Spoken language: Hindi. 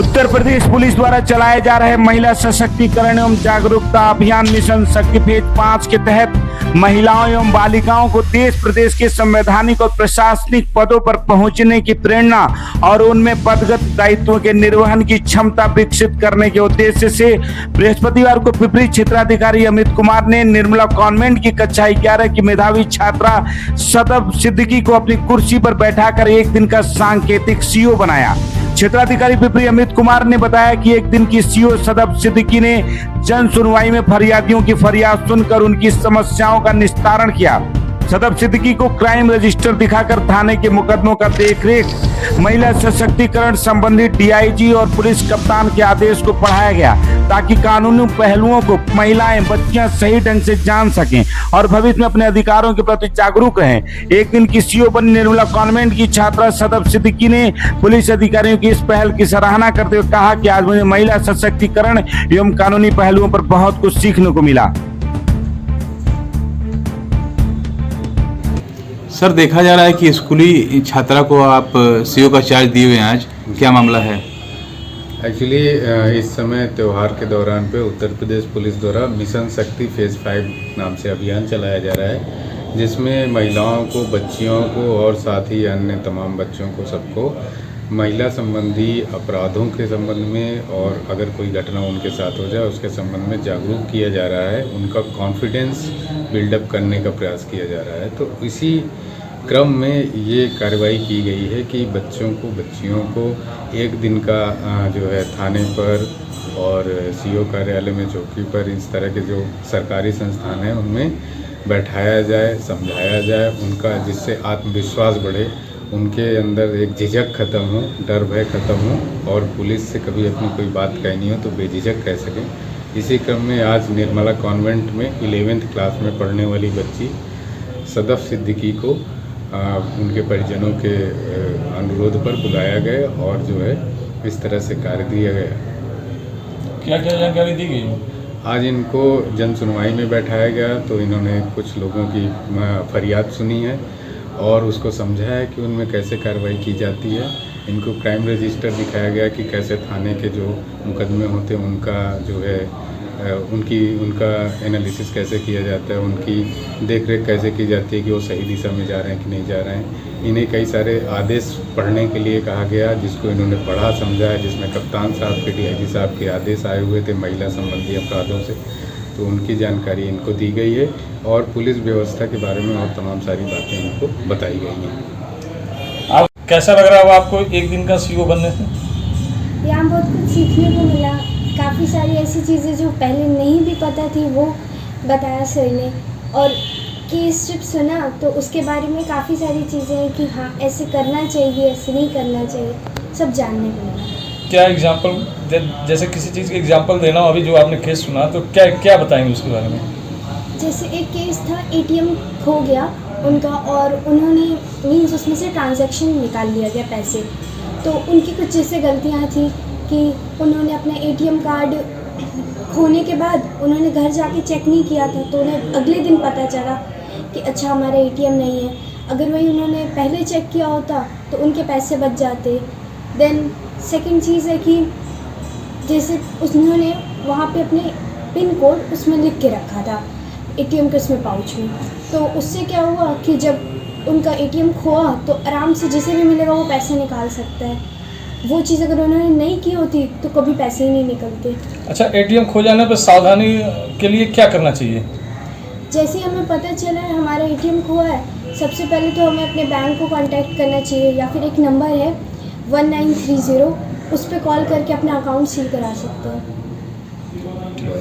उत्तर प्रदेश पुलिस द्वारा चलाए जा रहे महिला सशक्तिकरण एवं जागरूकता अभियान मिशन शक्ति फेज 5 के तहत महिलाओं एवं बालिकाओं को देश प्रदेश के संवैधानिक और प्रशासनिक पदों पर पहुंचने की प्रेरणा और उनमें पदगत दायित्वों के निर्वहन की क्षमता विकसित करने के उद्देश्य से बृहस्पतिवार को पिपरी क्षेत्राधिकारी अमित कुमार ने निर्मला कॉन्वेंट की कक्षा 11 की मेधावी छात्रा सदब सिद्दीकी को अपनी कुर्सी पर बैठाकर एक दिन का सांकेतिक सीओ बनाया। क्षेत्राधिकारी पिपरी अमित कुमार ने बताया कि एक दिन की सीओ सदब सिद्दीकी ने जन सुनवाई में फरियादियों की फरियाद सुनकर उनकी समस्याओं का निस्तारण किया। सदब सिद्दीकी को क्राइम रजिस्टर दिखाकर थाने के मुकदमों का देखरेख, महिला सशक्तिकरण संबंधी डीआईजी और पुलिस कप्तान के आदेश को पढ़ाया गया ताकि कानूनी पहलुओं को महिलाएं बच्चियां सही ढंग से जान सकें और भविष्य में अपने अधिकारों के प्रति जागरूक रहें। एक दिन की सीओ बनी निर्मला कॉन्वेंट की छात्रा सदब सिद्दीकी ने पुलिस अधिकारियों की इस पहल की सराहना करते हुए कहा कि आज मुझे महिला सशक्तिकरण एवं कानूनी पहलुओं पर बहुत कुछ सीखने को मिला। सर, देखा जा रहा है कि स्कूली छात्रा को आप सीओ का चार्ज दिए हुए हैं, आज क्या मामला है? एक्चुअली इस समय त्यौहार के दौरान पे उत्तर प्रदेश पुलिस द्वारा मिशन शक्ति फेज 5 नाम से अभियान चलाया जा रहा है, जिसमें महिलाओं को, बच्चियों को और साथ ही अन्य तमाम बच्चों को, सबको महिला संबंधी अपराधों के संबंध में और अगर कोई घटना उनके साथ हो जाए उसके संबंध में जागरूक किया जा रहा है, उनका कॉन्फिडेंस बिल्डअप करने का प्रयास किया जा रहा है। तो इसी क्रम में ये कार्रवाई की गई है कि बच्चियों को एक दिन का जो है थाने पर और सीओ कार्यालय में, चौकी पर, इस तरह के जो सरकारी संस्थान हैं उनमें बैठाया जाए, समझाया जाए उनका, जिससे आत्मविश्वास बढ़े, उनके अंदर एक झिझक खत्म हो, डर भय खत्म हो और पुलिस से कभी अपनी कोई बात कहनी हो तो बेझिझक कह सकें। इसी क्रम में आज निर्मला कॉन्वेंट में 11th क्लास में पढ़ने वाली बच्ची सदब सिद्दीकी को उनके परिजनों के अनुरोध पर बुलाया गया और जो है इस तरह से कार्य दिया गया। क्या क्या जानकारी दी गई? आज इनको जन सुनवाई में बैठाया गया तो इन्होंने कुछ लोगों की फरियाद सुनी है और उसको समझाया है कि उनमें कैसे कार्रवाई की जाती है। इनको क्राइम रजिस्टर दिखाया गया कि कैसे थाने के जो मुकदमे होते हैं उनका जो है उनका एनालिसिस कैसे किया जाता है, उनकी देखरेख कैसे की जाती है कि वो सही दिशा में जा रहे हैं कि नहीं जा रहे हैं। इन्हें कई सारे आदेश पढ़ने के लिए कहा गया, जिसको इन्होंने पढ़ा, समझा है, जिसमें कप्तान साहब के, डीआईजी साहब के आदेश आए हुए थे महिला संबंधी अपराधों से, तो उनकी जानकारी इनको दी गई है और पुलिस व्यवस्था के बारे में और तमाम सारी बातें इनको बताई गई हैं। आप कैसा लग रहा है आपको एक दिन का सीओ बनने से? यहाँ बहुत कुछ सीखने को मिला, काफ़ी सारी ऐसी चीज़ें जो पहले नहीं भी पता थी वो बताया सर ने, और केस जब सुना तो उसके बारे में काफ़ी सारी चीज़ें हैं कि हाँ ऐसे करना चाहिए, ऐसे नहीं करना चाहिए, सब जानने को मिला। क्या एग्जाम्पल, जैसे किसी चीज़ के एग्जाम्पल देना हो, अभी जो आपने केस सुना तो क्या क्या बताएंगे उसके बारे में? जैसे एक केस था, एटीएम खो गया उनका और उन्होंने मीन्स उसमें से ट्रांजैक्शन निकाल लिया गया पैसे, तो उनकी कुछ जैसे गलतियाँ थी कि उन्होंने अपना एटीएम कार्ड खोने के बाद उन्होंने घर जाके चेक नहीं किया था, तो उन्हें अगले दिन पता चला कि अच्छा हमारा एटीएम नहीं है। अगर वही उन्होंने पहले चेक किया होता तो उनके पैसे बच जाते। देन सेकंड चीज़ है कि जैसे उन्होंने वहाँ पे अपने पिन कोड उसमें लिख के रखा था एटीएम के उसमें पाउच में, तो उससे क्या हुआ कि जब उनका एटीएम खोआ तो आराम से जिसे भी मिलेगा वो पैसे निकाल सकता है। वो चीज़ अगर उन्होंने नहीं की होती तो कभी पैसे ही नहीं निकलते। अच्छा, एटीएम खो जाने पर सावधानी के लिए क्या करना चाहिए? जैसे हमें पता चला है हमारा एटीएम खोआ है, सबसे पहले तो हमें अपने बैंक को कांटेक्ट करना चाहिए या फिर एक नंबर है 1930, उस पर कॉल करके अपना अकाउंट सील करा सकते हैं।